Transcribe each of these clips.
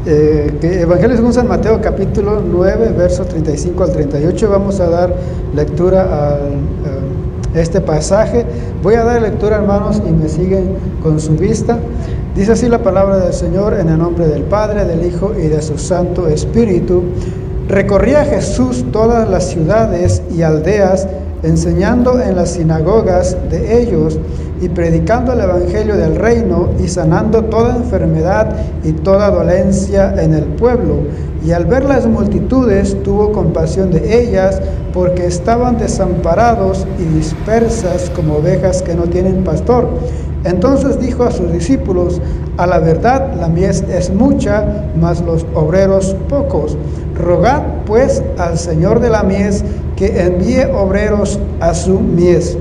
Evangelio según San Mateo capítulo 9 versos 35 al 38. Vamos a dar lectura a este pasaje. Voy a dar lectura, hermanos, y me siguen con su vista. Dice así la palabra del Señor, en el nombre del Padre, del Hijo y de su Santo Espíritu. Recorría Jesús todas las ciudades y aldeas, enseñando en las sinagogas de ellos y predicando el evangelio del reino y sanando toda enfermedad y toda dolencia en el pueblo. Y al ver las multitudes tuvo compasión de ellas, porque estaban desamparados y dispersas como ovejas que no tienen pastor. Entonces dijo a sus discípulos: a la verdad la mies es mucha, mas los obreros pocos. Rogad pues al Señor de la mies que envíe obreros a su mies.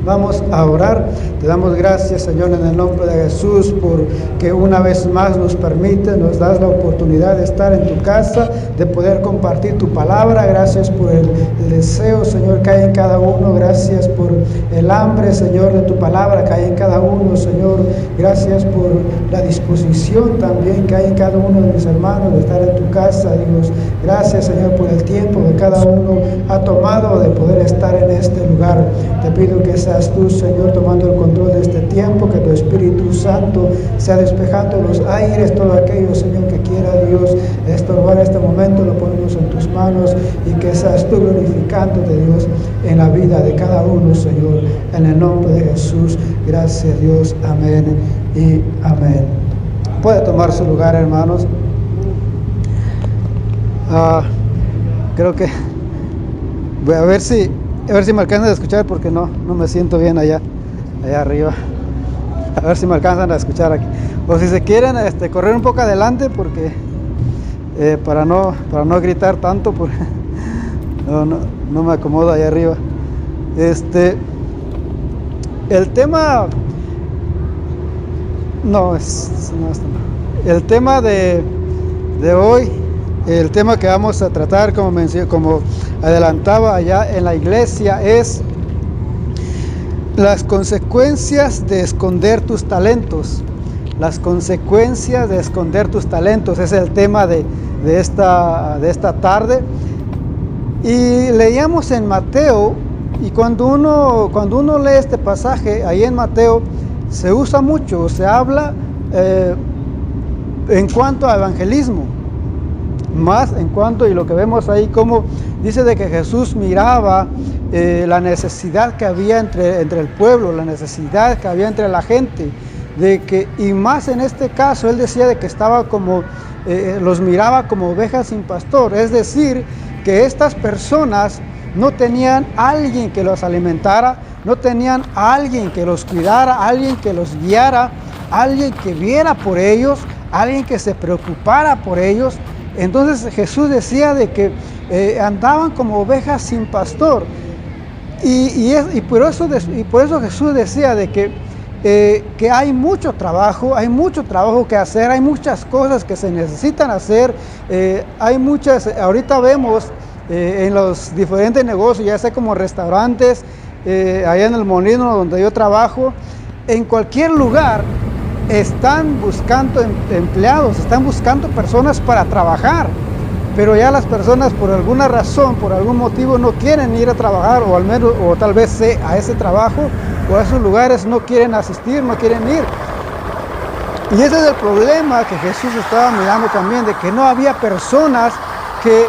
Vamos a orar. Te damos gracias, Señor, en el nombre de Jesús, porque una vez más nos das la oportunidad de estar en tu casa, de poder compartir tu palabra. Gracias por el deseo, Señor, que hay en cada uno. Gracias por el hambre, Señor, de tu palabra que hay en cada uno, Señor. Gracias por la disposición también que hay en cada uno de mis hermanos de estar en tu casa, Dios. Gracias, Señor, por el tiempo que cada uno ha tomado de poder estar en este lugar. Te pido que seas tú, Señor, tomando el control de este tiempo, que tu Espíritu Santo sea despejando los aires, todo aquello, Señor, que quiera, Dios, estorbar este momento, lo ponemos en tus manos, y que seas tú glorificándote, Dios, en la vida de cada uno, Señor, en el nombre de Jesús. Gracias, Dios. Amén y amén. Puede tomar su lugar, hermanos. Creo que voy a ver si me alcanzan a escuchar, porque no me siento bien allá arriba. A ver si me alcanzan a escuchar aquí. O si se quieren correr un poco adelante, porque para no gritar tanto, porque no me acomodo allá arriba. El tema el tema de hoy, el tema que vamos a tratar, como adelantaba allá en la iglesia, es las consecuencias de esconder tus talentos. Las consecuencias de esconder tus talentos es el tema de esta tarde. Y leíamos en Mateo, y cuando uno lee este pasaje ahí en Mateo, se usa mucho, se habla en cuanto a evangelismo. Más en cuanto, y lo que vemos ahí, como dice de que Jesús miraba la necesidad que había entre el pueblo, la necesidad que había entre la gente, y más en este caso él decía de que estaba los miraba como ovejas sin pastor. Es decir, que estas personas no tenían a alguien que los alimentara, no tenían a alguien que los cuidara, alguien que los guiara, alguien que viera por ellos, alguien que se preocupara por ellos. Entonces Jesús decía de que andaban como ovejas sin pastor, y por eso Jesús decía de que hay mucho trabajo que hacer, hay muchas cosas que se necesitan hacer, ahorita vemos en los diferentes negocios, ya sea como restaurantes, allá en el Molino donde yo trabajo, en cualquier lugar, están buscando empleados, están buscando personas para trabajar, pero ya las personas por alguna razón, por algún motivo no quieren ir a trabajar, o tal vez a ese trabajo o a esos lugares no quieren asistir, no quieren ir. Y ese es el problema que Jesús estaba mirando también, de que no había personas que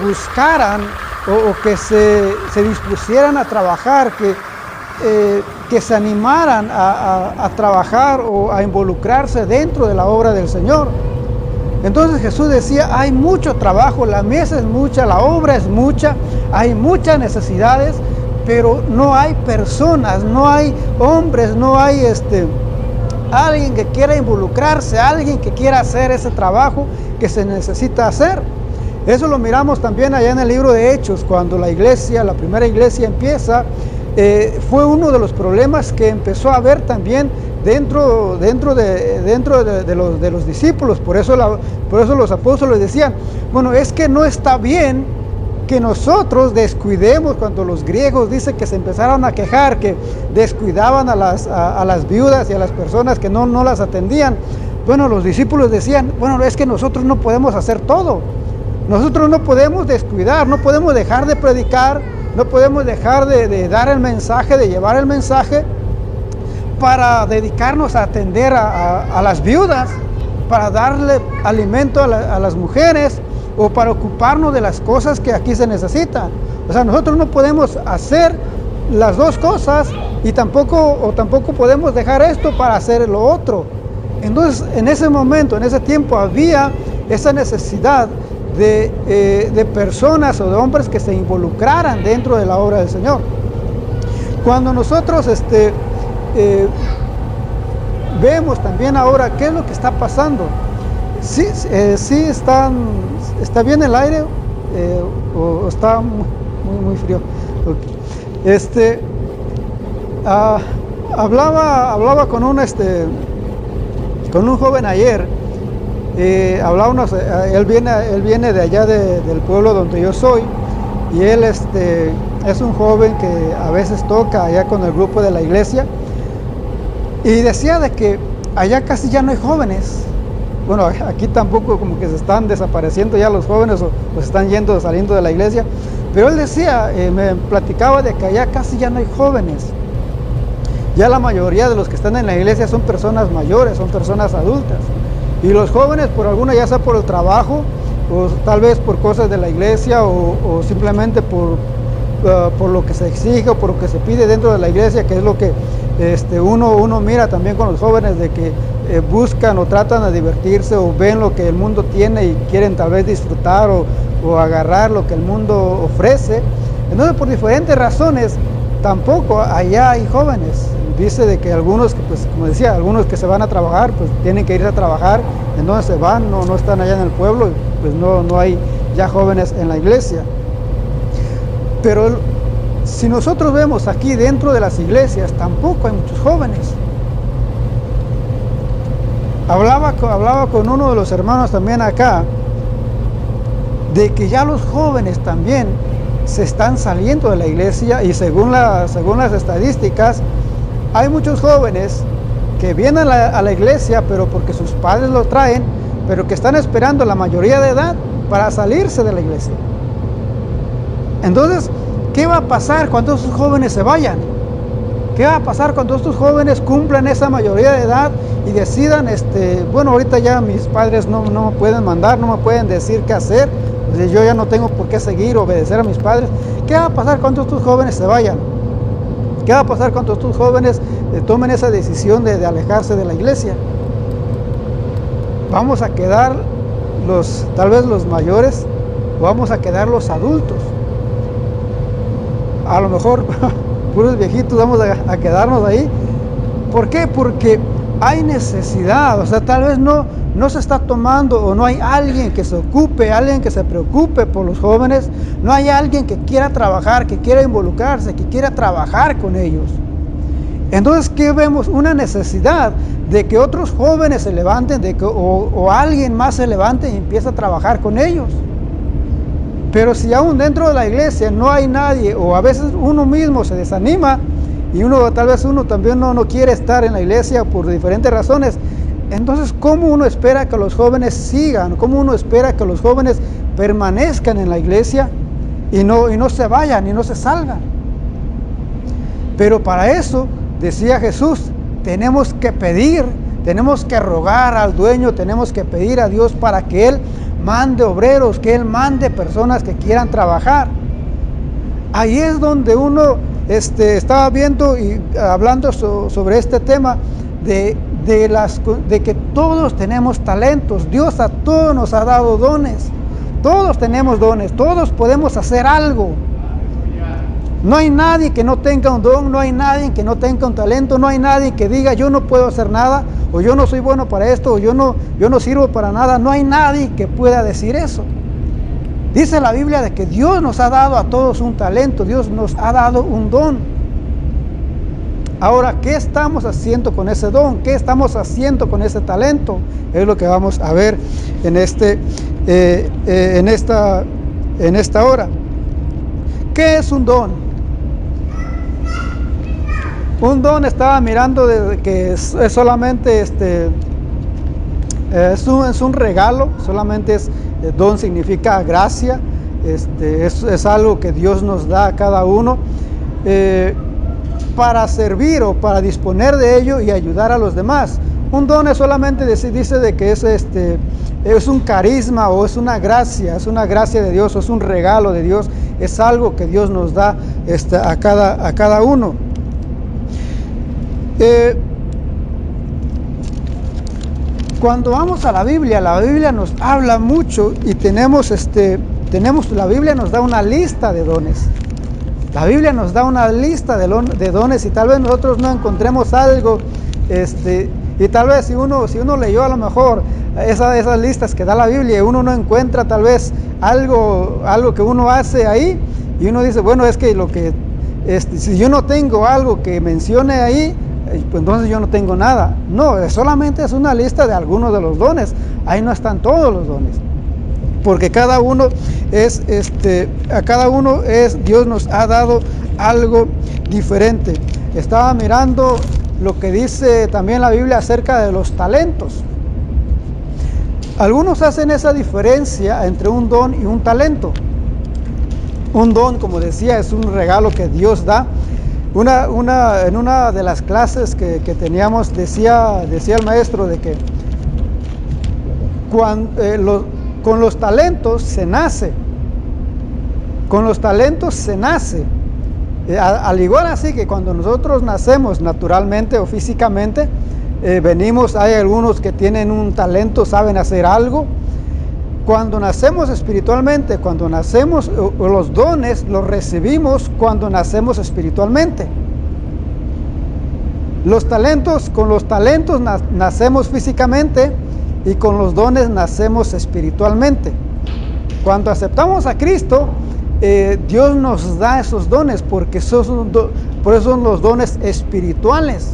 buscaran o que se dispusieran a trabajar, que se animaran a trabajar o a involucrarse dentro de la obra del Señor. Entonces Jesús decía: hay mucho trabajo, la mesa es mucha, la obra es mucha, hay muchas necesidades, pero no hay personas, no hay hombres, no hay alguien que quiera involucrarse, alguien que quiera hacer ese trabajo que se necesita hacer. Eso lo miramos también allá en el libro de Hechos, cuando la primera iglesia empieza. Fue uno de los problemas que empezó a haber también dentro de los discípulos. Por eso los apóstoles decían: bueno, es que no está bien que nosotros descuidemos, cuando los griegos dice que se empezaron a quejar, que descuidaban a las viudas y a las personas que no las atendían. Bueno, los discípulos decían, bueno, es que nosotros no podemos hacer todo. Nosotros no podemos descuidar, no podemos dejar de predicar, no podemos dejar de dar el mensaje, de llevar el mensaje, para dedicarnos a atender a las viudas, para darle alimento a las mujeres, o para ocuparnos de las cosas que aquí se necesitan. O sea, nosotros no podemos hacer las dos cosas y tampoco podemos dejar esto para hacer lo otro. Entonces, en ese momento, en ese tiempo, había esa necesidad de personas o de hombres que se involucraran dentro de la obra del Señor. Cuando nosotros vemos también ahora qué es lo que está pasando. Sí, está bien el aire o está muy frío. Okay. Hablaba con un joven ayer. Él viene de allá del pueblo donde yo soy, y él es un joven que a veces toca allá con el grupo de la iglesia, y decía de que allá casi ya no hay jóvenes. Bueno, aquí tampoco, como que se están desapareciendo ya los jóvenes o se están saliendo de la iglesia, pero él decía, me platicaba de que allá casi ya no hay jóvenes. Ya la mayoría de los que están en la iglesia son personas mayores, son personas adultas. Y los jóvenes, por alguna, ya sea por el trabajo, o tal vez por cosas de la iglesia, o simplemente por lo que se exige o por lo que se pide dentro de la iglesia, que es lo que uno mira también con los jóvenes, de que buscan o tratan de divertirse, o ven lo que el mundo tiene y quieren tal vez disfrutar o agarrar lo que el mundo ofrece. Entonces, por diferentes razones, tampoco allá hay jóvenes. Dice de que algunos, pues como decía, algunos que se van a trabajar, pues tienen que ir a trabajar, entonces se van, no están allá en el pueblo, pues no hay ya jóvenes en la iglesia. Pero si nosotros vemos aquí dentro de las iglesias, tampoco hay muchos jóvenes. Hablaba con uno de los hermanos también acá, de que ya los jóvenes también se están saliendo de la iglesia, y según las estadísticas, hay muchos jóvenes que vienen a la iglesia, pero porque sus padres los traen, pero que están esperando la mayoría de edad para salirse de la iglesia. Entonces, ¿qué va a pasar cuando esos jóvenes se vayan? ¿Qué va a pasar cuando estos jóvenes cumplan esa mayoría de edad y decidan, bueno, ahorita ya mis padres no me pueden mandar, no me pueden decir qué hacer, pues yo ya no tengo por qué seguir, obedecer a mis padres? ¿Qué va a pasar cuando estos jóvenes se vayan? ¿Qué va a pasar cuando estos jóvenes tomen esa decisión de alejarse de la iglesia? ¿Vamos a quedar tal vez los mayores, o vamos a quedar los adultos? A lo mejor puros viejitos vamos a quedarnos ahí. ¿Por qué? Porque hay necesidad. O sea, tal vez no se está tomando, o no hay alguien que se ocupe, alguien que se preocupe por los jóvenes. No hay alguien que quiera trabajar, que quiera involucrarse, que quiera trabajar con ellos. Entonces, ¿qué vemos? Una necesidad de que otros jóvenes se levanten, o alguien más se levante y empiece a trabajar con ellos. Pero si aún dentro de la iglesia no hay nadie, o a veces uno mismo se desanima, y tal vez uno también no quiere estar en la iglesia por diferentes razones, entonces, ¿cómo uno espera que los jóvenes sigan? ¿Cómo uno espera que los jóvenes permanezcan en la iglesia y no se vayan y no se salgan? Pero para eso, decía Jesús, tenemos que pedir, tenemos que rogar al dueño, tenemos que pedir a Dios para que Él mande obreros, que Él mande personas que quieran trabajar. Ahí es donde uno estaba viendo y hablando sobre este tema de que todos tenemos talentos. Dios a todos nos ha dado dones. Todos tenemos dones, todos podemos hacer algo. No hay nadie que no tenga un don, no hay nadie que no tenga un talento, no hay nadie que diga yo no puedo hacer nada, o yo no soy bueno para esto, o yo no sirvo para nada. No hay nadie que pueda decir eso. Dice la Biblia de que Dios nos ha dado a todos un talento, Dios nos ha dado un don. Ahora, ¿qué estamos haciendo con ese don? ¿Qué estamos haciendo con ese talento? Es lo que vamos a ver en esta hora. ¿Qué es un don? Un don, estaba mirando de que es solamente Es un regalo, solamente don significa gracia, es algo que Dios nos da a cada uno para servir o para disponer de ello y ayudar a los demás. Un don es solamente dice de que es un carisma o es una gracia de Dios, o es un regalo de Dios, es algo que Dios nos da a cada uno. Cuando vamos a la Biblia nos habla mucho y la Biblia nos da una lista de dones. La Biblia nos da una lista de dones y tal vez nosotros no encontremos algo, y tal vez si uno leyó a lo mejor esas listas que da la Biblia y uno no encuentra tal vez algo que uno hace ahí, y uno dice, bueno, es que si yo no tengo algo que mencione ahí, pues entonces yo no tengo nada. No, solamente es una lista de algunos de los dones. Ahí no están todos los dones, porque cada uno Dios nos ha dado algo diferente. Estaba mirando lo que dice también la Biblia acerca de los talentos. Algunos hacen esa diferencia entre un don y un talento. Un don, como decía, es un regalo que Dios da. En una de las clases que teníamos, decía el maestro de que con los talentos se nace. Con los talentos se nace. Al igual así que cuando nosotros nacemos naturalmente o físicamente, hay algunos que tienen un talento, saben hacer algo. Cuando nacemos espiritualmente, los dones los recibimos cuando nacemos espiritualmente. Con los talentos nacemos físicamente y con los dones nacemos espiritualmente. Cuando aceptamos a Cristo, Dios nos da esos dones porque por eso son los dones espirituales.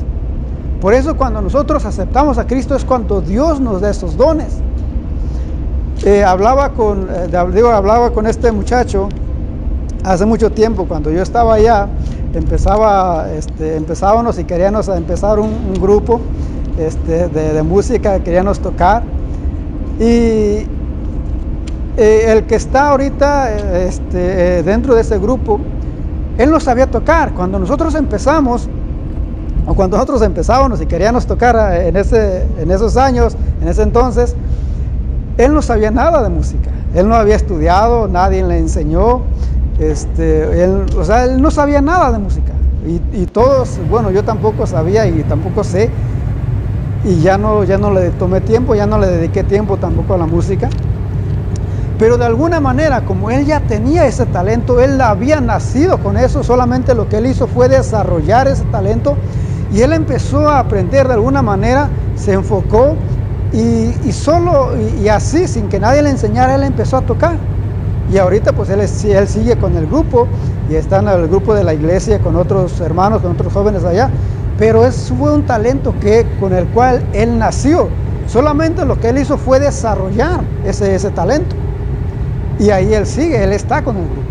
Por eso cuando nosotros aceptamos a Cristo es cuando Dios nos da esos dones. Hablaba con este muchacho hace mucho tiempo, cuando yo estaba allá, empezábamos y queríamos empezar un grupo de música, queríamos tocar, y el que está ahorita dentro de ese grupo, él no sabía tocar. Cuando nosotros empezábamos y queríamos tocar en esos años, en ese entonces, él no sabía nada de música. Él no había estudiado, nadie le enseñó. Él no sabía nada de música. Y todos, bueno, yo tampoco sabía y tampoco sé. Y ya no le tomé tiempo, ya no le dediqué tiempo tampoco a la música. Pero de alguna manera, como él ya tenía ese talento, él había nacido con eso, solamente lo que él hizo fue desarrollar ese talento. Y él empezó a aprender de alguna manera, se enfocó. Y así, sin que nadie le enseñara, él empezó a tocar. Y ahorita pues él sigue con el grupo y está en el grupo de la iglesia con otros hermanos, con otros jóvenes allá. Pero eso fue un talento con el cual él nació. Solamente lo que él hizo fue desarrollar ese talento. Y ahí él sigue, él está con el grupo.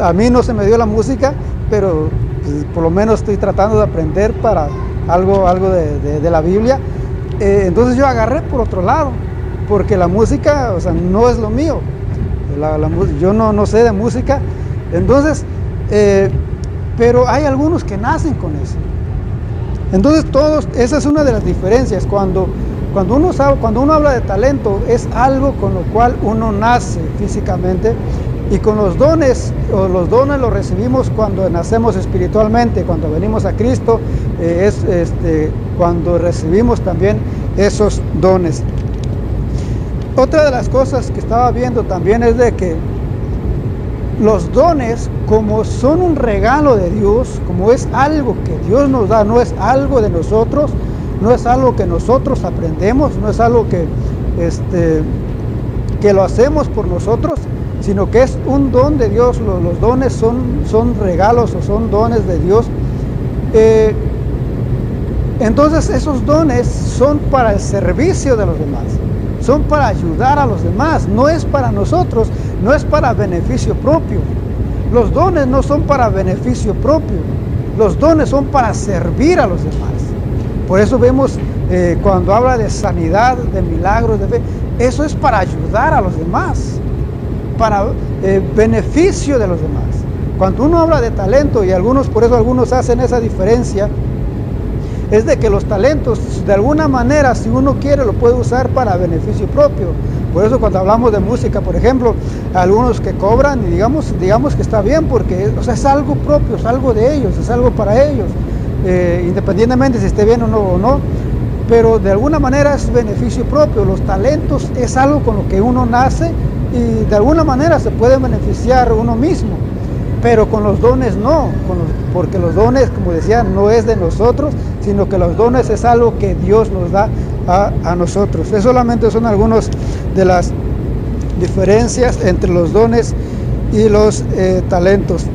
A mí no se me dio la música, pero pues, por lo menos estoy tratando de aprender para algo de la Biblia. Entonces yo agarré por otro lado, porque la música, no es lo mío. Yo no sé de música. Entonces, pero hay algunos que nacen con eso. Entonces esa es una de las diferencias. Cuando uno habla de talento, es algo con lo cual uno nace físicamente, y con los dones los recibimos cuando nacemos espiritualmente, cuando venimos a Cristo, cuando recibimos también esos dones. Otra de las cosas que estaba viendo también es de que los dones, como son un regalo de Dios, como es algo que Dios nos da, no es algo de nosotros, no es algo que nosotros aprendemos, no es algo que lo hacemos por nosotros, sino que es un don de Dios. Los dones son regalos o son dones de Dios. Entonces esos dones son para el servicio de los demás, son para ayudar a los demás, no es para nosotros, no es para beneficio propio. Los dones no son para beneficio propio, los dones son para servir a los demás. Por eso vemos cuando habla de sanidad, de milagros, de fe, eso es para ayudar a los demás, para beneficio de los demás. Cuando uno habla de talento, y por eso algunos hacen esa diferencia, es de que los talentos, de alguna manera, si uno quiere, lo puede usar para beneficio propio. Por eso cuando hablamos de música, por ejemplo, algunos que cobran, y digamos que está bien, porque es algo propio, es algo de ellos, es algo para ellos, independientemente si esté bien o no, pero de alguna manera es beneficio propio. Los talentos es algo con lo que uno nace y de alguna manera se puede beneficiar uno mismo. Pero con los dones no, porque los dones, como decía, no es de nosotros, sino que los dones es algo que Dios nos da a nosotros. Eso solamente son algunas de las diferencias entre los dones y los talentos.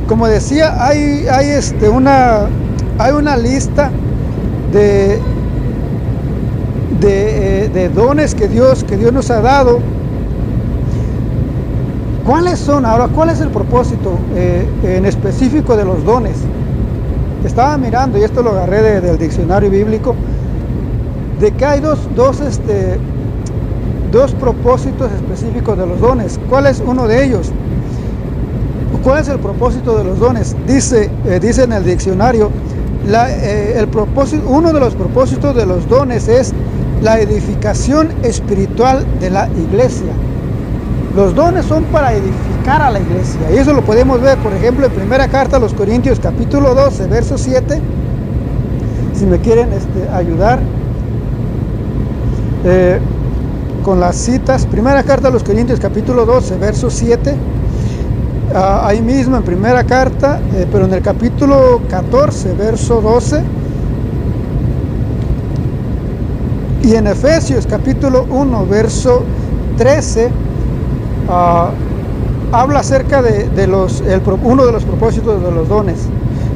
Como decía, hay una lista de dones que Dios nos ha dado. ¿Cuáles son? Ahora, ¿cuál es el propósito en específico de los dones? Estaba mirando, y esto lo agarré del diccionario bíblico, de que hay dos propósitos específicos de los dones. ¿Cuál es uno de ellos? ¿Cuál es el propósito de los dones? Dice en el diccionario, uno de los propósitos de los dones es la edificación espiritual de la iglesia. Los dones son para edificar a la iglesia, y eso lo podemos ver, por ejemplo, en primera carta a los Corintios, capítulo 12, verso 7, si me quieren ayudar con las citas. Primera carta a los Corintios, capítulo 12, verso 7, ahí mismo en primera carta, pero en el capítulo 14, verso 12, y en Efesios, capítulo 1, verso 13, habla acerca de uno de los propósitos de los dones.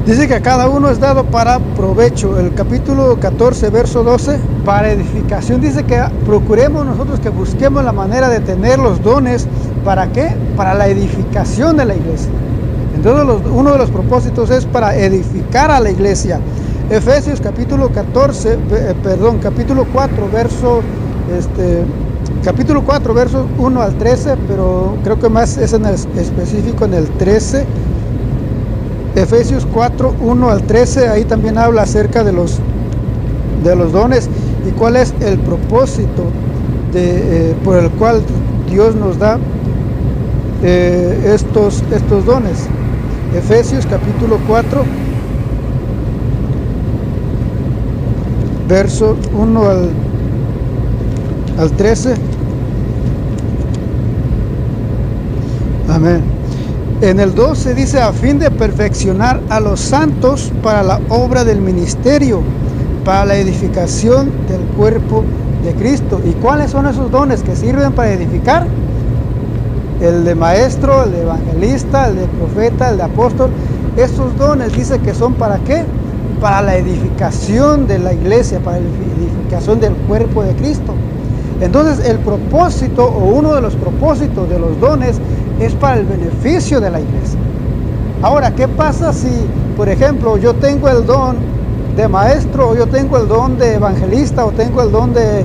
Dice que a cada uno es dado para provecho. El capítulo 14, verso 12, para edificación. Dice que procuremos nosotros que busquemos la manera de tener los dones. ¿Para qué? Para la edificación de la iglesia. Entonces uno de los propósitos es para edificar a la iglesia. Efesios capítulo 4, verso capítulo 4, versos 1 al 13, pero creo que más es en el específico en el 13. Efesios 4, 1 al 13, ahí también habla acerca de los dones y cuál es el propósito por el cual Dios nos da estos dones. Efesios capítulo 4, verso 1 al 13. Amén. En el 12 dice: a fin de perfeccionar a los santos para la obra del ministerio, para la edificación del cuerpo de Cristo. ¿Y cuáles son esos dones que sirven para edificar? El de maestro, el de evangelista, el de profeta, el de apóstol. Estos dones dice que son ¿para qué? Para la edificación de la iglesia, para la edificación del cuerpo de Cristo. Entonces el propósito, o uno de los propósitos de los dones, es para el beneficio de la iglesia. Ahora, ¿qué pasa si, por ejemplo, yo tengo el don de maestro, o yo tengo el don de evangelista, o tengo el don de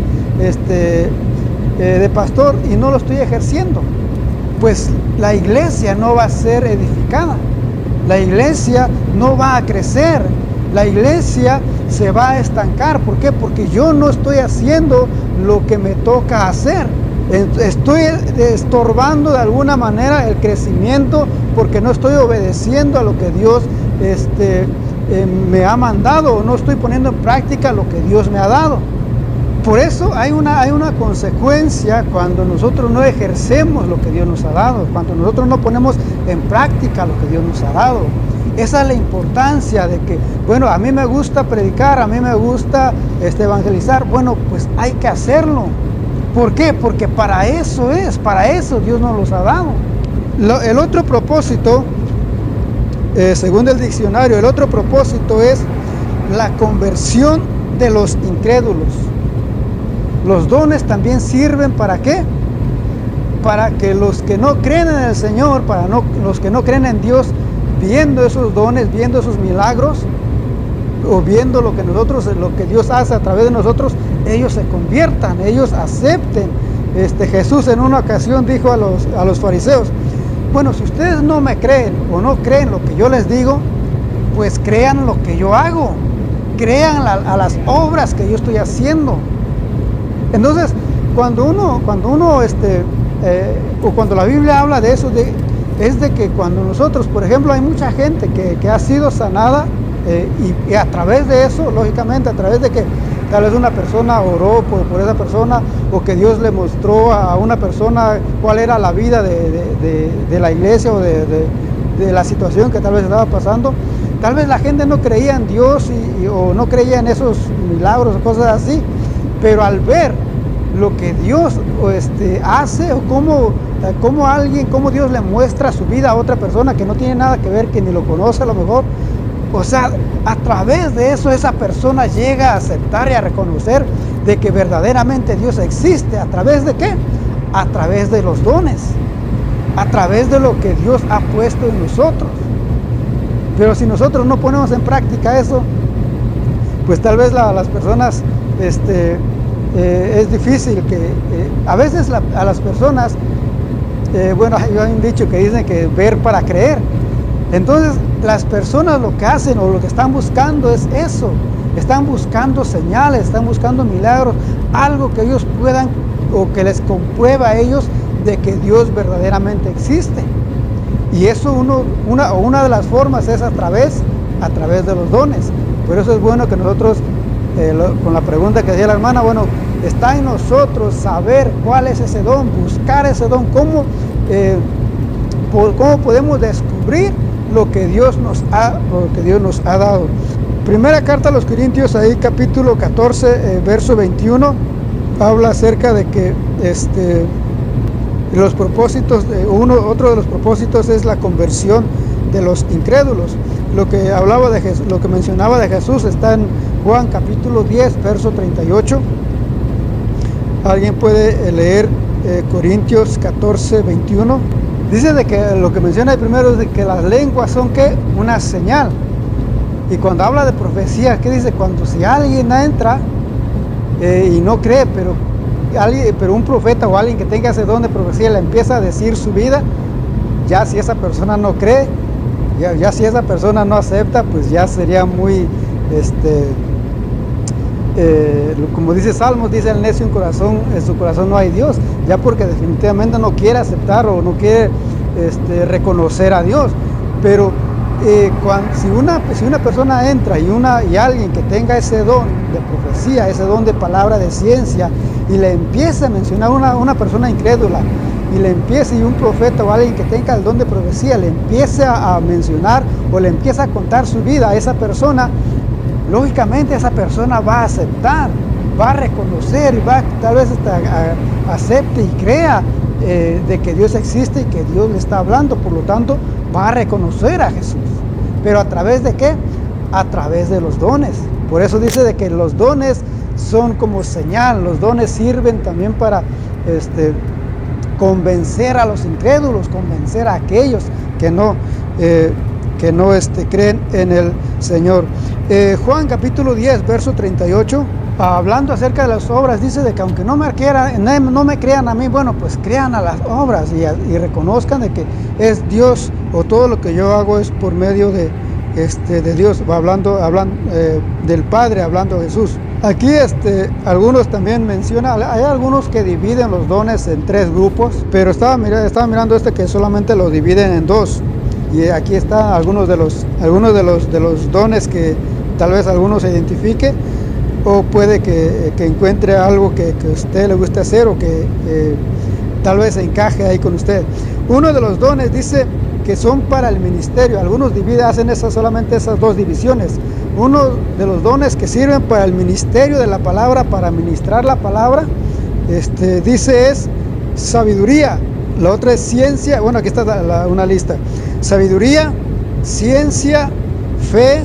pastor y no lo estoy ejerciendo? Pues la iglesia no va a ser edificada, la iglesia no va a crecer, la iglesia se va a estancar. ¿Por qué? Porque yo no estoy haciendo lo que me toca hacer. Estoy estorbando de alguna manera el crecimiento, porque no estoy obedeciendo a lo que Dios me ha mandado, o no estoy poniendo en práctica lo que Dios me ha dado. Por eso hay una consecuencia cuando nosotros no ejercemos lo que Dios nos ha dado, cuando nosotros no ponemos en práctica lo que Dios nos ha dado. Esa es la importancia de que, bueno, a mí me gusta predicar, a mí me gusta evangelizar. Bueno, pues hay que hacerlo. ¿Por qué? Porque para eso Dios nos los ha dado. El otro propósito, según el diccionario, el otro propósito es la conversión de los incrédulos. Los dones también sirven ¿para qué? Para que los que no creen en el Señor, los que no creen en Dios, viendo esos dones, viendo esos milagros, o viendo lo que Dios hace a través de nosotros, ellos se conviertan, ellos acepten. Jesús en una ocasión dijo a los fariseos: bueno, si ustedes no me creen o no creen lo que yo les digo, pues crean lo que yo hago, crean a las obras que yo estoy haciendo. Entonces, cuando uno o cuando la Biblia habla de eso, es de que cuando nosotros, por ejemplo, hay mucha gente que ha sido sanada, y a través de eso, lógicamente, a través de que tal vez una persona oró por esa persona, o que Dios le mostró a una persona cuál era la vida de la iglesia, o de la situación que tal vez estaba pasando. Tal vez la gente no creía en Dios o no creía en esos milagros o cosas así, pero al ver lo que Dios hace, o cómo Dios le muestra su vida a otra persona que no tiene nada que ver, que ni lo conoce a lo mejor, o sea, a través de eso esa persona llega a aceptar y a reconocer de que verdaderamente Dios existe. ¿A través de qué? A través de los dones, a través de lo que Dios ha puesto en nosotros. Pero si nosotros no ponemos en práctica eso, pues tal vez las personas, es difícil que, a veces a las personas, bueno, hay un dicho que dicen que ver para creer. Entonces, las personas lo que hacen o lo que están buscando es eso. Están buscando señales, están buscando milagros, algo que ellos puedan, o que les comprueba a ellos de que Dios verdaderamente existe. Y eso una de las formas es a través de los dones. Por eso es bueno que nosotros, con la pregunta que hacía la hermana, bueno, está en nosotros saber cuál es ese don, buscar ese don, cómo podemos descubrir lo que Dios nos ha dado. Primera carta a los Corintios, ahí capítulo 14, verso 21, habla acerca de que los propósitos, otro de los propósitos es la conversión de los incrédulos. Lo que hablaba de Jesús, lo que mencionaba de Jesús está en Juan capítulo 10, verso 38. ¿Alguien puede leer Corintios 14, 21? Dice de que lo que menciona ahí primero es de que las lenguas son ¿qué? Una señal. Y cuando habla de profecía, ¿qué dice? Cuando si alguien entra y no cree, pero un profeta o alguien que tenga ese don de profecía le empieza a decir su vida, ya si esa persona no cree, ya si esa persona no acepta, pues ya sería muy, como dice Salmos, dice el necio en su corazón no hay Dios, ya porque definitivamente no quiere aceptar o no quiere reconocer a Dios. Pero si una persona entra y alguien que tenga ese don de profecía, ese don de palabra de ciencia, y le empieza a mencionar una persona incrédula, y un profeta o alguien que tenga el don de profecía le empieza a mencionar o le empieza a contar su vida a esa persona, lógicamente esa persona va a aceptar, va a reconocer y tal vez acepte y crea de que Dios existe y que Dios le está hablando. Por lo tanto, va a reconocer a Jesús. ¿Pero a través de qué? A través de los dones. Por eso dice de que los dones son como señal. Los dones sirven también para convencer a los incrédulos, convencer a aquellos que no creen en el Señor. Juan capítulo 10, verso 38, hablando acerca de las obras, dice de que aunque no me crean a mí, bueno, pues crean a las obras y reconozcan de que es Dios, o todo lo que yo hago es por medio de Dios, hablando del Padre, hablando Jesús. Aquí algunos también mencionan, hay algunos que dividen los dones en 3 grupos, pero estaba mirando que solamente los dividen en 2. Y aquí están algunos de los dones que tal vez alguno se identifique, o puede que encuentre algo que a usted le guste hacer, o que tal vez encaje ahí con usted. Uno de los dones dice que son para el ministerio. Algunos hacen solamente esas 2 divisiones. Uno de los dones que sirven para el ministerio de la palabra, para ministrar la palabra, dice es sabiduría. La otra es ciencia. Bueno, aquí está una lista: sabiduría, ciencia, fe,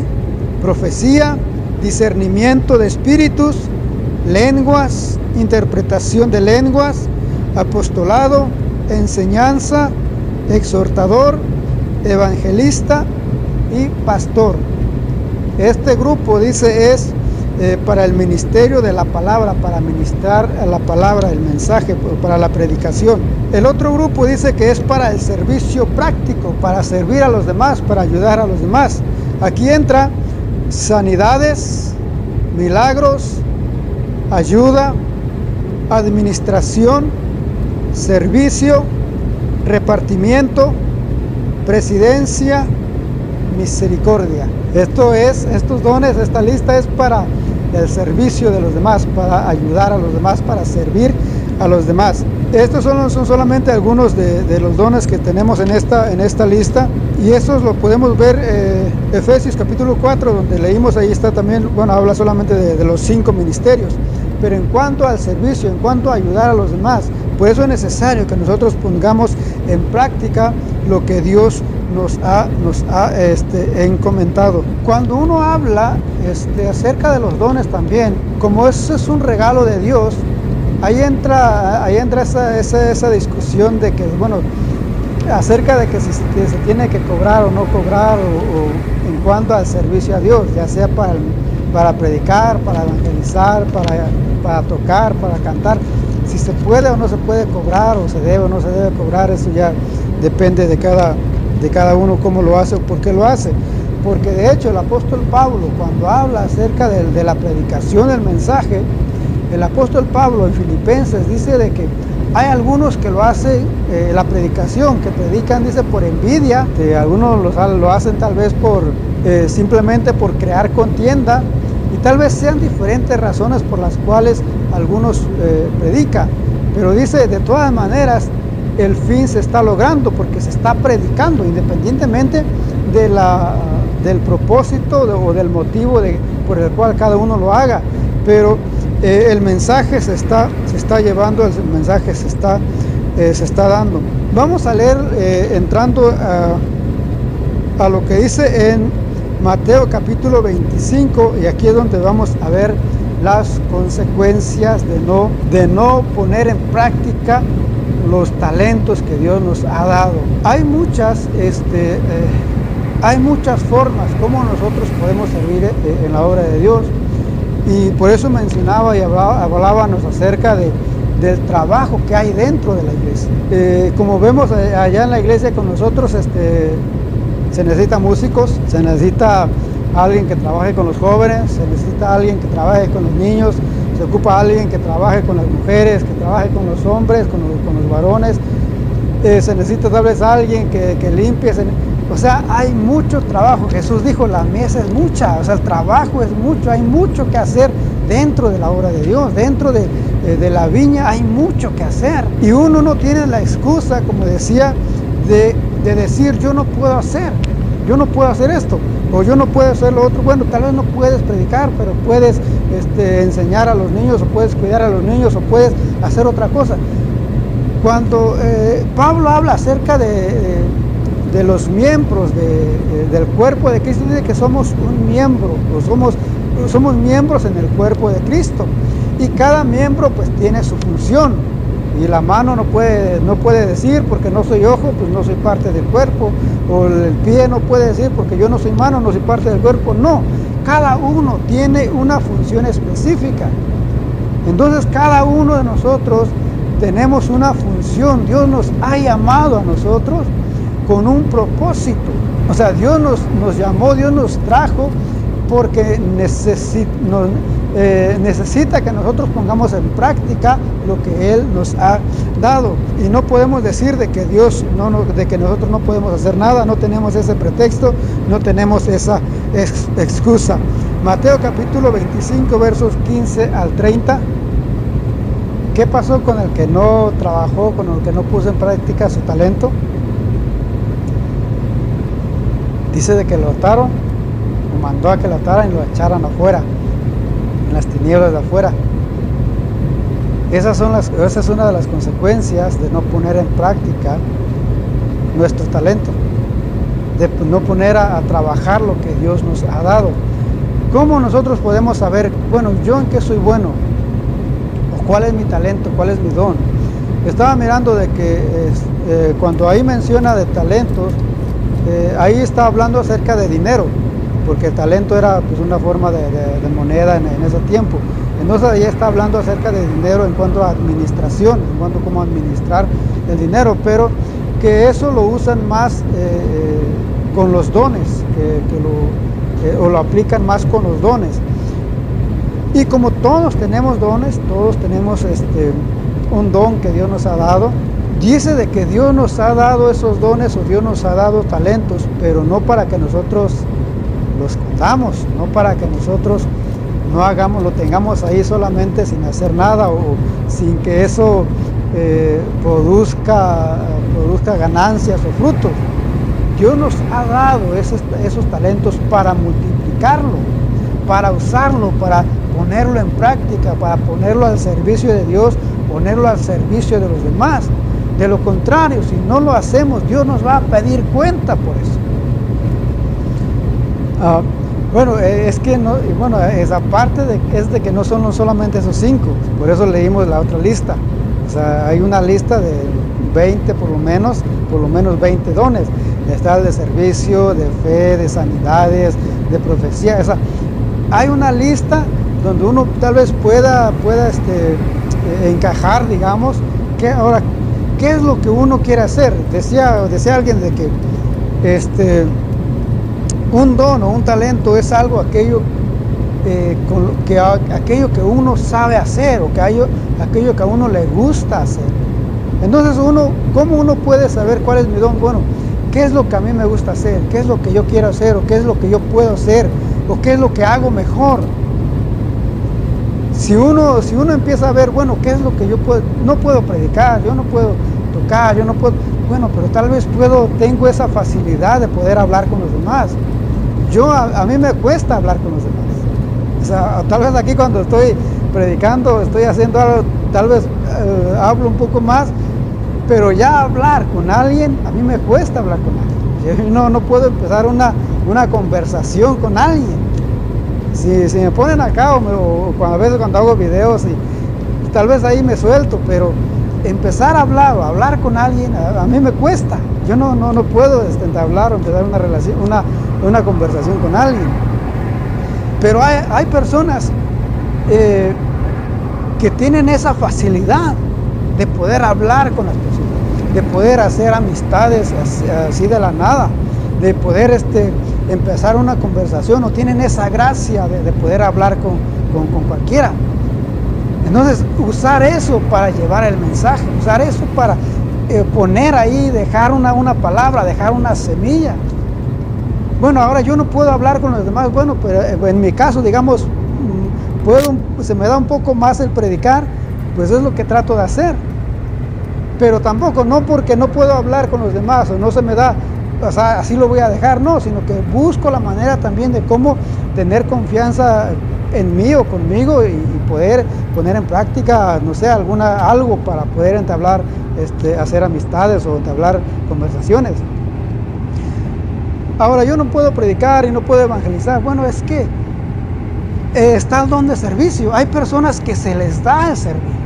profecía, discernimiento de espíritus, lenguas, interpretación de lenguas, apostolado, enseñanza, exhortador, evangelista y pastor. Este grupo dice es para el ministerio de la palabra, para ministrar la palabra, el mensaje, para la predicación. El otro grupo dice que es para el servicio práctico, para servir a los demás, para ayudar a los demás. Aquí entra sanidades, milagros, ayuda, administración, servicio, repartimiento, presidencia, misericordia. Estos dones, esta lista es para el servicio de los demás, para ayudar a los demás, para servir a los demás. Estos son solamente algunos de los dones que tenemos en esta lista, y esos lo podemos ver Efesios capítulo 4, donde leímos. Ahí está también, habla solamente de los 5 ministerios. Pero en cuanto al servicio, en cuanto a ayudar a los demás, por eso es necesario que nosotros pongamos en práctica lo que Dios nos ha encomendado. Cuando uno habla acerca de los dones también, como eso es un regalo de Dios, ahí entra esa discusión de que, acerca de que si se tiene que cobrar o no cobrar, o en cuanto al servicio a Dios, ya sea para predicar, para evangelizar, para tocar, para cantar, si se puede o no se puede cobrar, o se debe o no se debe cobrar. Eso ya depende de cada uno cómo lo hace o por qué lo hace. Porque de hecho el apóstol Pablo, cuando habla acerca de la predicación del mensaje, el apóstol Pablo en Filipenses dice de que hay algunos que lo hacen, la predicación, que predican, dice, por envidia, algunos lo hacen tal vez simplemente por crear contienda, y tal vez sean diferentes razones por las cuales algunos predican, pero dice, de todas maneras, el fin se está logrando porque se está predicando, independientemente del propósito o del motivo por el cual cada uno lo haga, pero el mensaje se está llevando, el mensaje se está dando. Vamos a leer entrando a lo que dice en Mateo capítulo 25, y aquí es donde vamos a ver las consecuencias de no poner en práctica los talentos que Dios nos ha dado. Hay muchas formas como nosotros podemos servir en la obra de Dios, y por eso mencionaba y hablábamos acerca del trabajo que hay dentro de la iglesia. Como vemos allá en la iglesia con nosotros, se necesitan músicos, se necesita alguien que trabaje con los jóvenes, se necesita alguien que trabaje con los niños, se ocupa alguien que trabaje con las mujeres, que trabaje con los hombres, con los varones, se necesita tal vez alguien que limpie, o sea, hay mucho trabajo. Jesús dijo, la mesa es mucha, o sea, el trabajo es mucho, hay mucho que hacer dentro de la obra de Dios, dentro de la viña hay mucho que hacer, y uno no tiene la excusa, como decía, de decir, yo no puedo hacer esto, o yo no puedo hacer lo otro. Bueno, tal vez no puedes predicar, pero puedes enseñar a los niños, o puedes cuidar a los niños, o puedes hacer otra cosa. Cuando Pablo habla acerca de los miembros del cuerpo de Cristo, dice que somos un miembro, o somos miembros en el cuerpo de Cristo, y cada miembro pues tiene su función. Y la mano no puede decir, porque no soy ojo, pues no soy parte del cuerpo, o el pie no puede decir, porque yo no soy mano, no soy parte del cuerpo. No, cada uno tiene una función específica. Entonces cada uno de nosotros tenemos una función. Dios nos ha llamado a nosotros con un propósito. O sea, Dios nos llamó, Dios nos trajo porque necesita que nosotros pongamos en práctica lo que Él nos ha dado. Y no podemos decir de que nosotros no podemos hacer nada, no tenemos ese pretexto, no tenemos esa excusa. Mateo capítulo 25, versos 15 al 30. ¿Qué pasó con el que no trabajó, con el que no puso en práctica su talento? Dice de que lo ataron, o mandó a que lo ataran y lo echaran afuera, en las tinieblas de afuera. Esa es una de las consecuencias de no poner en práctica nuestro talento, de no poner a trabajar lo que Dios nos ha dado. ¿Cómo nosotros podemos saber, yo en qué soy bueno? ¿O cuál es mi talento? ¿Cuál es mi don? Estaba mirando de que cuando ahí menciona de talentos, ahí está hablando acerca de dinero. porque el talento era pues una forma de moneda en ese tiempo. Entonces ahí está hablando acerca de dinero en cuanto a administración, en cuanto a cómo administrar el dinero, pero que eso lo usan más con los dones, o lo aplican más con los dones. Y como todos tenemos dones, todos tenemos un don que Dios nos ha dado, dice de que Dios nos ha dado esos dones o Dios nos ha dado talentos, pero no para que nosotros los escondamos, no para que nosotros no hagamos, lo tengamos ahí solamente sin hacer nada o sin que eso produzca ganancias o frutos. Dios nos ha dado esos talentos para multiplicarlo, para usarlo, para ponerlo en práctica, para ponerlo al servicio de Dios, ponerlo al servicio de los demás. De lo contrario, si no lo hacemos, Dios nos va a pedir cuenta por eso. Esa parte es de que no son solamente esos 5, por eso leímos la otra lista. O sea, hay una lista de 20 por lo menos 20 dones. Está el de servicio, de fe, de sanidades, de profecía. O sea, hay una lista donde uno tal vez pueda encajar, digamos, ahora, ¿qué es lo que uno quiere hacer? Decía alguien de que un don o un talento es aquello que uno sabe hacer o aquello que a uno le gusta hacer. Entonces ¿cómo uno puede saber cuál es mi don? Bueno, ¿qué es lo que a mí me gusta hacer? ¿Qué es lo que yo quiero hacer? ¿O qué es lo que yo puedo hacer? ¿O qué es lo que hago mejor? Si uno empieza a ver, bueno, ¿qué es lo que yo puedo? No puedo predicar, yo no puedo tocar, yo no puedo, bueno, pero tal vez tengo esa facilidad de poder hablar con los demás. A mí me cuesta hablar con los demás. O sea, tal vez aquí cuando estoy predicando, estoy haciendo algo, tal vez hablo un poco más, pero ya hablar con alguien, a mí me cuesta hablar con alguien. Yo no puedo empezar una conversación con alguien. Si me ponen acá o a veces cuando hago videos, y tal vez ahí me suelto, pero empezar a hablar con alguien, a mí me cuesta. Yo no puedo entablar o empezar una relación, una conversación con alguien. Pero hay personas que tienen esa facilidad de poder hablar con las personas, de poder hacer amistades así de la nada, de poder empezar una conversación, o tienen esa gracia de poder hablar con cualquiera. Entonces, usar eso para llevar el mensaje, usar eso para poner ahí, dejar una palabra, dejar una semilla. Bueno, ahora yo no puedo hablar con los demás, bueno, pero en mi caso, digamos, se me da un poco más el predicar, pues es lo que trato de hacer. Pero tampoco, no porque no puedo hablar con los demás o no se me da, o sea, así lo voy a dejar, no, sino que busco la manera también de cómo tener confianza en mí o conmigo y poder poner en práctica, no sé, algo para poder entablar, hacer amistades o entablar conversaciones. Ahora, yo no puedo predicar y no puedo evangelizar. Bueno, es que está el don de servicio. Hay personas que se les da el servir.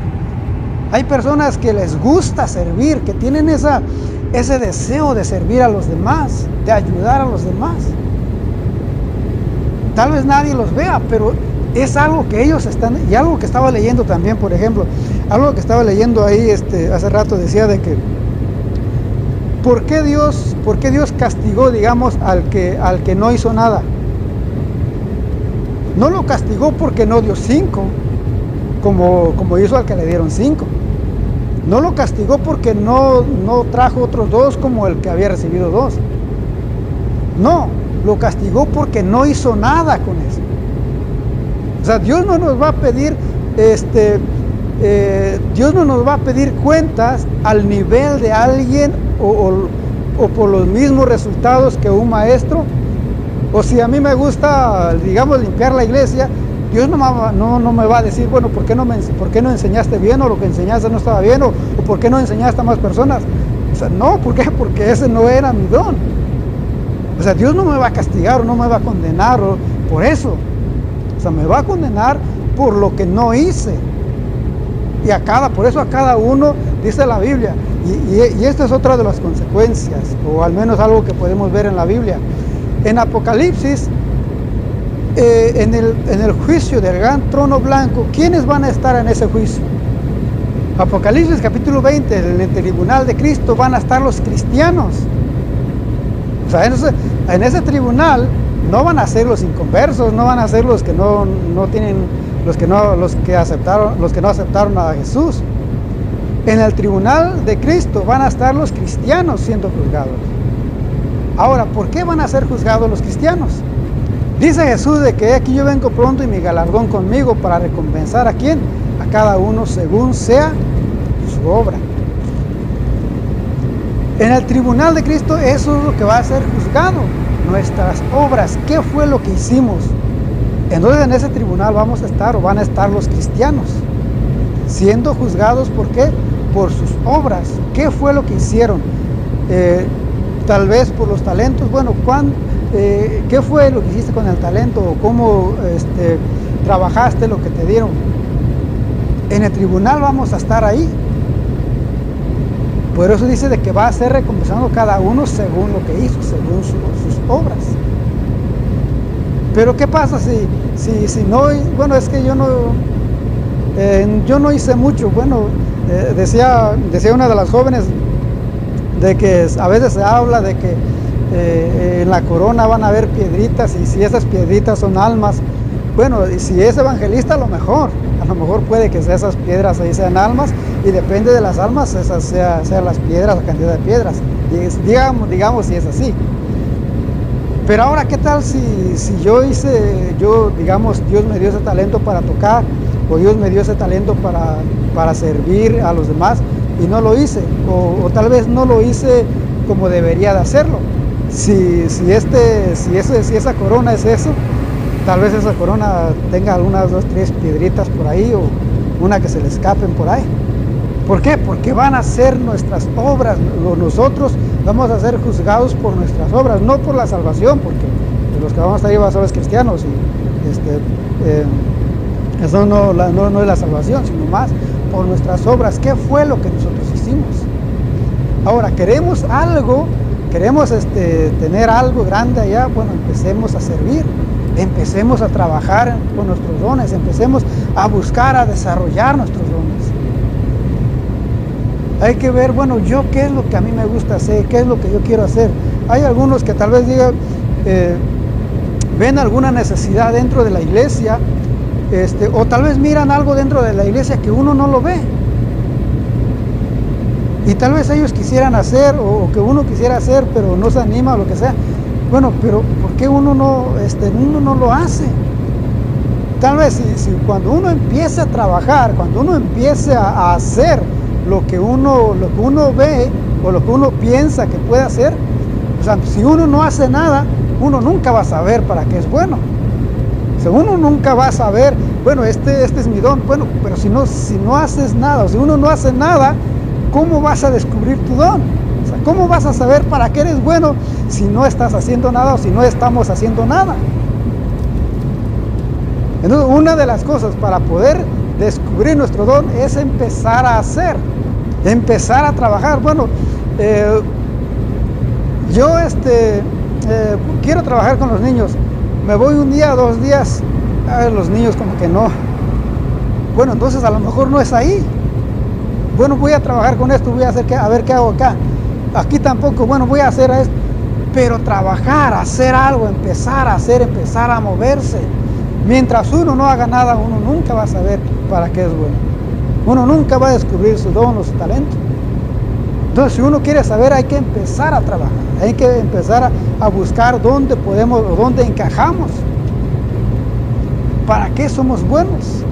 Hay personas que les gusta servir, que tienen ese deseo de servir a los demás, de ayudar a los demás. Tal vez nadie los vea, pero es algo que ellos están, y algo que estaba leyendo también, por ejemplo, algo que estaba leyendo ahí hace rato decía de que ¿por qué Dios castigó, digamos, al que no hizo nada? No lo castigó porque no dio 5, como hizo al que le dieron 5. No lo castigó porque no trajo otros 2 como el que había recibido 2. No, lo castigó porque no hizo nada con eso. O sea, Dios no nos va a pedir, Dios no nos va a pedir cuentas al nivel de alguien o por los mismos resultados que un maestro. O si a mí me gusta, digamos, limpiar la iglesia, Dios no me va a decir, bueno, ¿por qué no enseñaste bien? O lo que enseñaste no estaba bien, o ¿por qué no enseñaste a más personas? O sea, no, ¿por qué? Porque ese no era mi don. O sea, Dios no me va a castigar o no me va a condenar por eso. O sea, me va a condenar por lo que no hice. Por eso a cada uno, dice la Biblia, y esta es otra de las consecuencias, o al menos algo que podemos ver en la Biblia. En Apocalipsis en el juicio del gran trono blanco, ¿quiénes van a estar en ese juicio? Apocalipsis capítulo 20, en el tribunal de Cristo van a estar los cristianos. O sea, en ese tribunal no van a ser los inconversos, no van a ser los que no tienen, los que no aceptaron a Jesús. En el tribunal de Cristo van a estar los cristianos siendo juzgados. Ahora, ¿por qué van a ser juzgados los cristianos? Dice Jesús de que aquí yo vengo pronto y mi galardón conmigo para recompensar a quién, a cada uno según sea su obra. En el tribunal de Cristo eso es lo que va a ser juzgado, nuestras obras, qué fue lo que hicimos. Entonces en ese tribunal vamos a estar, o van a estar los cristianos, siendo juzgados. ¿Por qué? Por sus obras, qué fue lo que hicieron. Tal vez por los talentos, bueno, ¿qué fue lo que hiciste con el talento? ¿O cómo trabajaste lo que te dieron? En el tribunal vamos a estar ahí. Por eso dice de que va a ser recompensado cada uno según lo que hizo, según sus obras. Pero ¿qué pasa si no? Bueno, es que yo no hice mucho. Bueno, decía una de las jóvenes de que a veces se habla de que en la corona van a haber piedritas, y si esas piedritas son almas, bueno, si es evangelista a lo mejor puede que esas piedras ahí sean almas, y depende de las almas, esas sean las piedras, la cantidad de piedras, digamos si es así. Pero ahora, ¿qué tal si digamos, Dios me dio ese talento para tocar, o Dios me dio ese talento para servir a los demás, y no lo hice, o tal vez no lo hice como debería de hacerlo? Si esa corona es eso, tal vez esa corona tenga algunas 2, 3 piedritas por ahí, o una que se le escapen por ahí. ¿Por qué? Porque van a ser nuestras obras. Nosotros vamos a ser juzgados por nuestras obras, no por la salvación, porque los que vamos a estar ahí van a ser los cristianos, y eso no es la salvación, sino más por nuestras obras. ¿Qué fue lo que nosotros hicimos? Ahora, queremos tener algo grande allá. Bueno, empecemos a servir, empecemos a trabajar con nuestros dones, empecemos a buscar, a desarrollar nuestros dones. Hay que ver, bueno, yo qué es lo que a mí me gusta hacer, qué es lo que yo quiero hacer. Hay algunos que tal vez digan, ven alguna necesidad dentro de la iglesia, o tal vez miran algo dentro de la iglesia que uno no lo ve, y tal vez ellos quisieran hacer, o que uno quisiera hacer, pero no se anima o lo que sea. Bueno, pero ¿por qué uno no lo hace? Tal vez si cuando uno empiece a trabajar, cuando uno empiece a hacer lo que uno ve, o lo que uno piensa que puede hacer, o sea, si uno no hace nada, uno nunca va a saber para qué es bueno. O sea, uno nunca va a saber, bueno, este es mi don. Bueno, pero si no haces nada, o si uno no hace nada, ¿cómo vas a descubrir tu don? O sea, ¿cómo vas a saber para qué eres bueno si no estás haciendo nada, o si no estamos haciendo nada? Entonces, una de las cosas para poder descubrir nuestro don es empezar a hacer, empezar a trabajar. Bueno, yo quiero trabajar con los niños. Me voy un día, 2 días, los niños como que no. Bueno, entonces a lo mejor no es ahí. Bueno, voy a trabajar con esto, voy a ver qué hago acá. Aquí tampoco, bueno, voy a hacer esto. Pero trabajar, hacer algo, empezar a hacer, empezar a moverse. Mientras uno no haga nada, uno nunca va a saber para qué es bueno. Uno nunca va a descubrir su don o su talento. Entonces, si uno quiere saber, hay que empezar a trabajar. Hay que empezar a buscar dónde podemos o dónde encajamos. ¿Para qué somos buenos?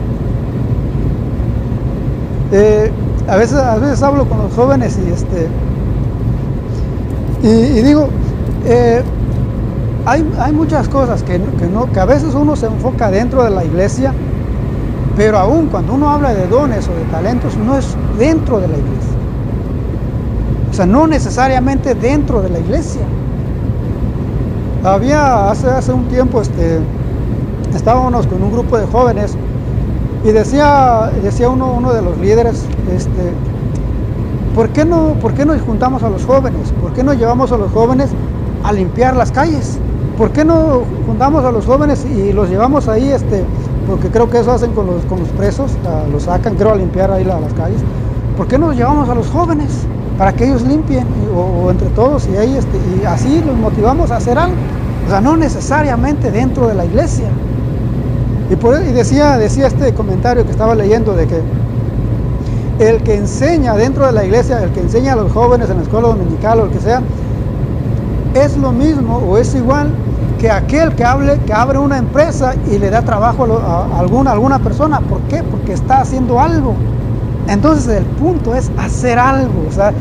A veces hablo con los jóvenes y digo, hay muchas cosas que a veces uno se enfoca dentro de la iglesia, pero aún cuando uno habla de dones o de talentos, no es dentro de la iglesia. O sea, no necesariamente dentro de la iglesia. Hace un tiempo estábamos con un grupo de jóvenes y decía uno de los líderes, ¿por qué no juntamos a los jóvenes? ¿Por qué no llevamos a los jóvenes a limpiar las calles? ¿por qué no juntamos a los jóvenes y los llevamos ahí, porque creo que eso hacen con los presos, los sacan, creo, a limpiar ahí las calles? ¿Por qué no los llevamos a los jóvenes para que ellos limpien, o entre todos, y ahí y así los motivamos a hacer algo? O sea, no necesariamente dentro de la iglesia. Y decía este comentario que estaba leyendo, de que el que enseña dentro de la iglesia, el que enseña a los jóvenes en la escuela dominical o el que sea, es lo mismo o es igual que aquel que abre una empresa y le da trabajo a alguna persona. ¿Por qué? Porque está haciendo algo. Entonces el punto es hacer algo. O sea,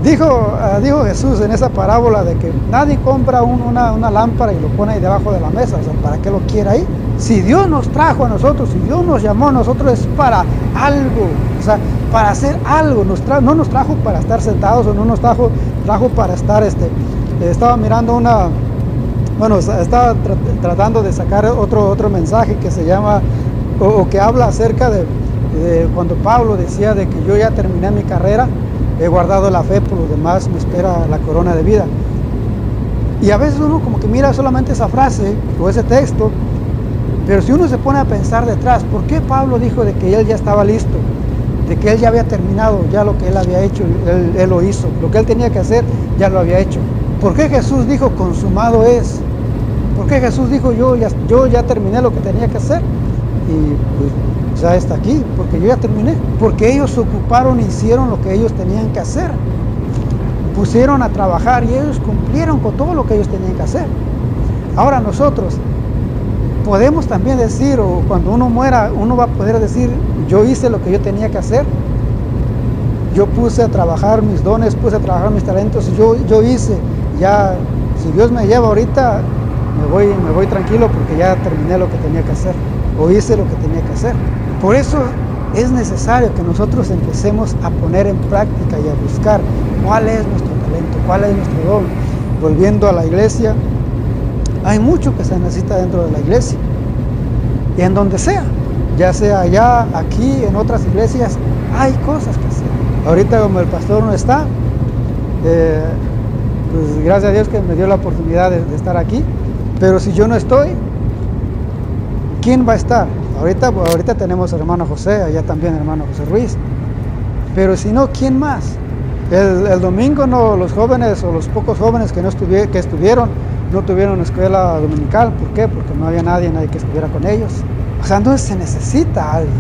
dijo Jesús en esa parábola de que nadie compra una lámpara y lo pone ahí debajo de la mesa. O sea, ¿para qué lo quiere ahí? Si Dios nos trajo a nosotros, si Dios nos llamó a nosotros, es para algo. O sea, para hacer algo. No nos trajo para estar sentados, o no nos trajo para estar, estaba mirando estaba tratando de sacar otro mensaje que se llama, o que habla acerca de cuando Pablo decía de que yo ya terminé mi carrera, he guardado la fe, por lo demás me espera la corona de vida. Y a veces uno como que mira solamente esa frase o ese texto, pero si uno se pone a pensar detrás, ¿por qué Pablo dijo de que él ya estaba listo? De que él ya había terminado ya lo que él había hecho, él lo hizo, lo que él tenía que hacer ya lo había hecho. ¿Por qué Jesús dijo consumado es? ¿Por qué Jesús dijo yo ya terminé lo que tenía que hacer? Y pues ya está aquí, porque yo ya terminé. Porque ellos se ocuparon e hicieron lo que ellos tenían que hacer. Pusieron a trabajar y ellos cumplieron con todo lo que ellos tenían que hacer. Ahora nosotros podemos también decir, o cuando uno muera, uno va a poder decir, yo hice lo que yo tenía que hacer. Yo puse a trabajar mis dones, puse a trabajar mis talentos, yo hice, ya, si Dios me lleva ahorita, me voy tranquilo porque ya terminé lo que tenía que hacer, o hice lo que tenía que hacer. Por eso es necesario que nosotros empecemos a poner en práctica y a buscar cuál es nuestro talento, cuál es nuestro don. Volviendo a la iglesia, hay mucho que se necesita dentro de la iglesia, y en donde sea, ya sea allá, aquí, en otras iglesias, hay cosas que hacer. Ahorita como el pastor no está, pues gracias a Dios que me dio la oportunidad de estar aquí, pero si yo no estoy, ¿quién va a estar? Ahorita tenemos al hermano José, allá también hermano José Ruiz, pero si no, ¿quién más? El domingo no, los jóvenes o los pocos jóvenes que estuvieron, no tuvieron escuela dominical. ¿Por qué? Porque no había nadie que estuviera con ellos. O sea, entonces se necesita alguien,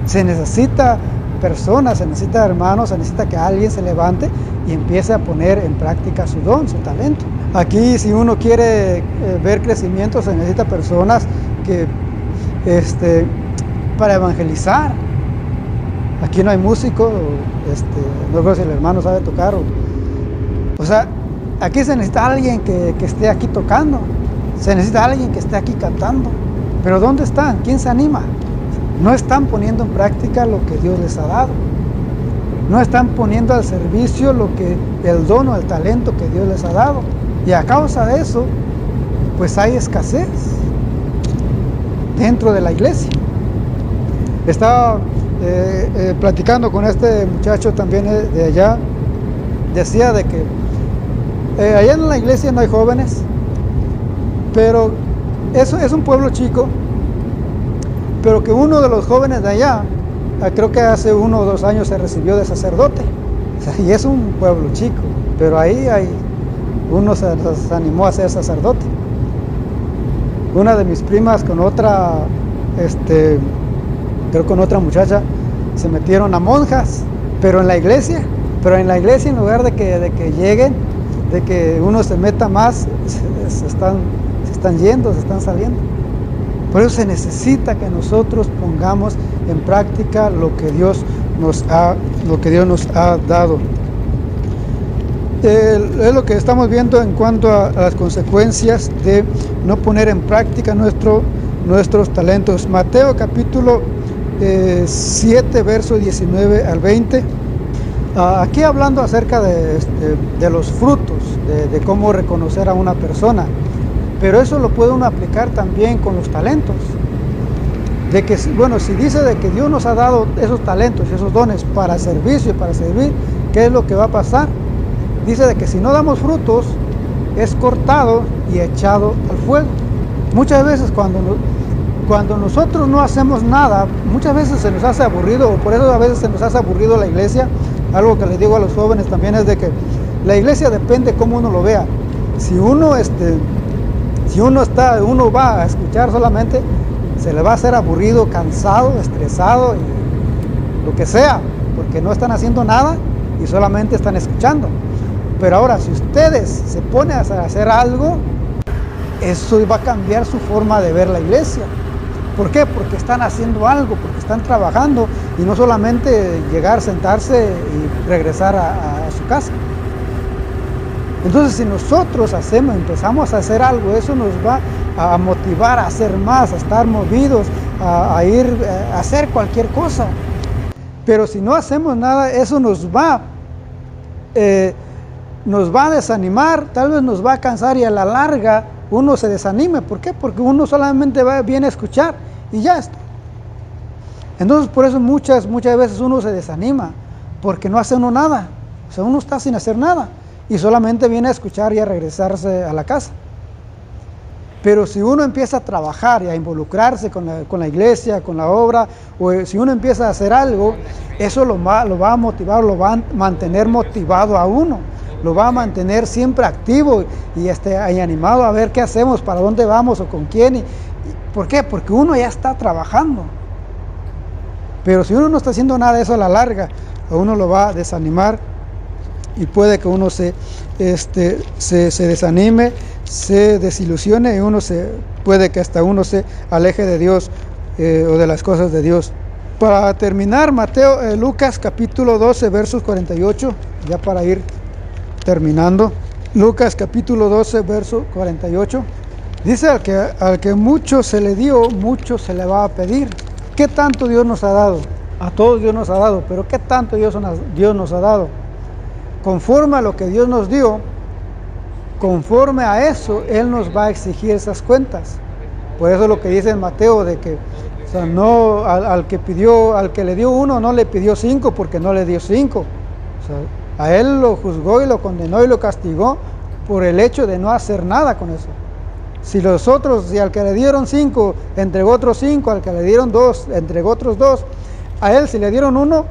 se necesita personas, se necesita hermanos, se necesita que alguien se levante y empiece a poner en práctica su don, su talento. Aquí, si uno quiere ver crecimiento, se necesita personas que para evangelizar. Aquí no hay músico, no creo si el hermano sabe tocar, o sea, aquí se necesita alguien que esté aquí tocando, se necesita alguien que esté aquí cantando. Pero ¿dónde están? ¿Quién se anima? No están poniendo en práctica lo que Dios les ha dado. No están poniendo al servicio el don o el talento que Dios les ha dado. Y a causa de eso, pues hay escasez dentro de la iglesia. Estaba platicando con este muchacho también de allá. Decía de que allá en la iglesia no hay jóvenes, pero eso es un pueblo chico, pero que uno de los jóvenes de allá, creo que hace 1 o 2 años se recibió de sacerdote. O sea, y es un pueblo chico, pero ahí uno se animó a ser sacerdote. Una de mis primas con otra, creo con otra muchacha, se metieron a monjas, pero en la iglesia en lugar de que lleguen, de que uno se meta más, se están yendo, se están saliendo. Por eso se necesita que nosotros pongamos en práctica lo que Dios nos ha dado. Es lo que estamos viendo en cuanto a las consecuencias de no poner en práctica nuestros talentos. Mateo capítulo 7, verso 19 al 20. Aquí hablando acerca de los frutos, de cómo reconocer a una persona, pero eso lo puede uno aplicar también con los talentos. De que, bueno, si dice de que Dios nos ha dado esos talentos y esos dones para servicio y para servir, ¿qué es lo que va a pasar? Dice de que si no damos frutos, es cortado y echado al fuego. Muchas veces cuando nosotros no hacemos nada, muchas veces se nos hace aburrido, o por eso a veces se nos hace aburrido la iglesia. Algo que les digo a los jóvenes también es de que la iglesia depende cómo uno lo vea. Si uno va a escuchar solamente, se le va a hacer aburrido, cansado, estresado, y lo que sea, porque no están haciendo nada y solamente están escuchando. Pero ahora, si ustedes se ponen a hacer algo, eso va a cambiar su forma de ver la iglesia. ¿Por qué? Porque están haciendo algo, porque están trabajando, y no solamente llegar, sentarse y regresar a su casa. Entonces, si nosotros empezamos a hacer algo, eso nos va a motivar a hacer más, a estar movidos, a ir a hacer cualquier cosa. Pero si no hacemos nada, eso nos va a desanimar, tal vez nos va a cansar, y a la larga uno se desanime. ¿Por qué? Porque uno solamente viene a escuchar y ya está. Entonces, por eso muchas veces uno se desanima, porque no hace uno nada. O sea, uno está sin hacer nada y solamente viene a escuchar y a regresarse a la casa. Pero si uno empieza a trabajar y a involucrarse con la iglesia, con la obra, o si uno empieza a hacer algo, eso lo va a motivar, lo va a mantener motivado a uno, lo va a mantener siempre activo y animado a ver qué hacemos, para dónde vamos o con quién. ¿Por qué? Porque uno ya está trabajando. Pero si uno no está haciendo nada, eso a la larga a uno lo va a desanimar, y puede que uno se desanime, se desilusione, y puede que hasta uno se aleje de Dios o de las cosas de Dios. Para terminar, Lucas capítulo 12, versos 48, ya para ir terminando. Lucas capítulo 12, verso 48. Dice: al que mucho se le dio, mucho se le va a pedir. ¿Qué tanto Dios nos ha dado? A todos Dios nos ha dado, pero ¿qué tanto Dios nos ha dado? Conforme a lo que Dios nos dio, conforme a eso, Él nos va a exigir esas cuentas. Por eso lo que dice en Mateo, de que, o sea, no, al que le dio 1, no le pidió 5, porque no le dio 5. O sea, a él lo juzgó y lo condenó y lo castigó por el hecho de no hacer nada con eso. Si al que le dieron 5, entregó otros 5, al que le dieron 2, entregó otros 2, a él si le dieron 1,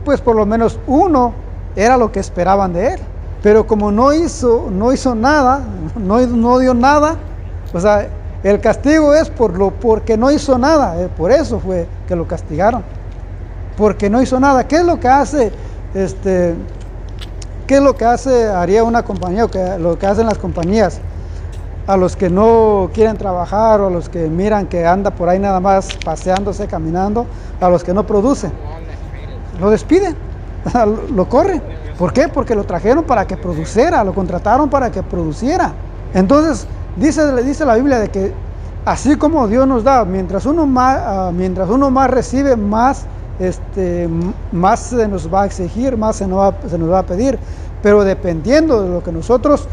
pues por lo menos 1 era lo que esperaban de él. Pero como no hizo nada, no dio nada, o sea, el castigo es porque no hizo nada. Por eso fue que lo castigaron, porque no hizo nada. ¿Qué es lo que hace haría una compañía, o lo que hacen las compañías a los que no quieren trabajar, o a los que miran que anda por ahí nada más paseándose, caminando, a los que no producen? Lo despiden, lo corren. ¿Por qué? Porque lo trajeron para que produciera, lo contrataron para que produciera. Entonces, dice la Biblia de que así como Dios nos da, mientras uno más recibe, más se nos va a exigir, más se nos va a pedir. Pero dependiendo de lo que nosotros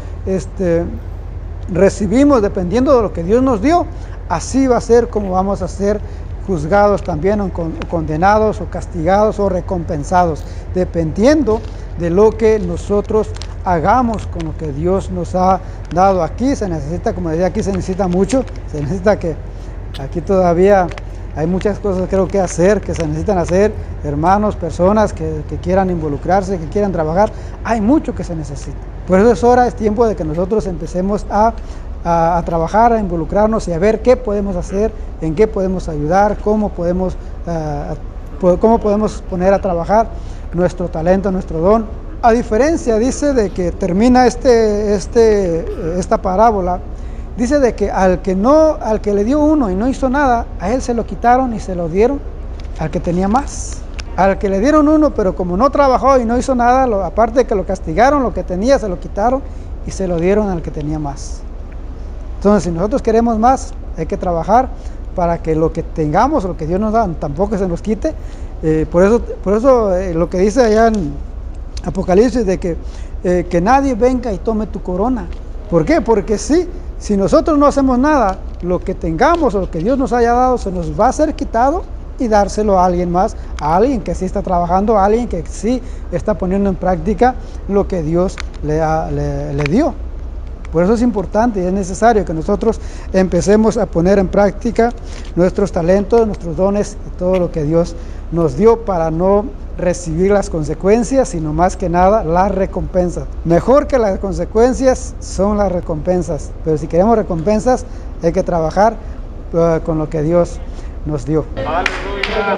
recibimos, dependiendo de lo que Dios nos dio, así va a ser como vamos a ser juzgados también, o condenados, o castigados, o recompensados, dependiendo de lo que nosotros hagamos con lo que Dios nos ha dado. Aquí se necesita, como decía, aquí se necesita mucho, se necesita que aquí todavía hay muchas cosas creo que hacer, que se necesitan hacer, hermanos, personas que quieran involucrarse, que quieran trabajar, hay mucho que se necesita. Por eso es tiempo de que nosotros empecemos a trabajar, a involucrarnos y a ver qué podemos hacer, en qué podemos ayudar, cómo podemos poner a trabajar nuestro talento, nuestro don. A diferencia, dice, de que termina esta parábola, dice de que al que le dio 1 y no hizo nada, a él se lo quitaron y se lo dieron al que tenía más. Al que le dieron 1, pero como no trabajó y no hizo nada, aparte de que lo castigaron, lo que tenía se lo quitaron y se lo dieron al que tenía más. Entonces, si nosotros queremos más, hay que trabajar para que lo que tengamos, lo que Dios nos da, tampoco se nos quite. Por eso lo que dice allá en Apocalipsis, de que nadie venga y tome tu corona. ¿Por qué? Porque si nosotros no hacemos nada, lo que tengamos o lo que Dios nos haya dado se nos va a ser quitado y dárselo a alguien más, a alguien que sí está trabajando, a alguien que sí está poniendo en práctica lo que Dios le dio. Por eso es importante y es necesario que nosotros empecemos a poner en práctica nuestros talentos, nuestros dones y todo lo que Dios nos dio para no recibir las consecuencias, sino más que nada las recompensas. Mejor que las consecuencias son las recompensas, pero si queremos recompensas hay que trabajar con lo que Dios nos dio. Aleluya.